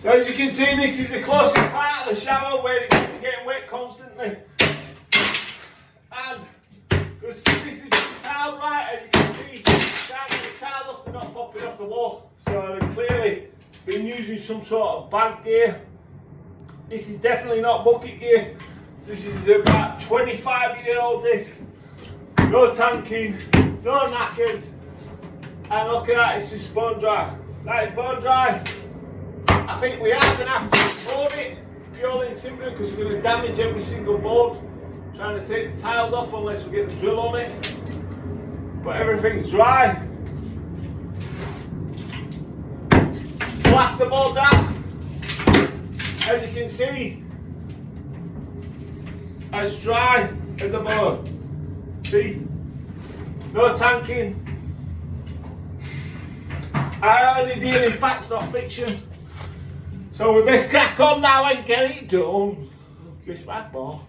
So as you can see, this is the closest part of the shower where it's getting wet constantly. And this is the tile, right, as you can see, can't get the tile off, they're not popping off the wall. So they've clearly been using some sort of bag gear. This is definitely not bucket gear. This is about 25-year-old this. No tanking, no knackers. And look at that, it's just bone dry. That is bone dry. I think we are going to have to board it purely and simply because we're going to damage every single board trying to take the tiles off unless we get the drill on it. But everything's dry. Plasterboard that, as you can see, as dry as a board. See, no tanking. I only deal in facts, not fiction. So we best crack on now and get it done. Miss Bad Boss.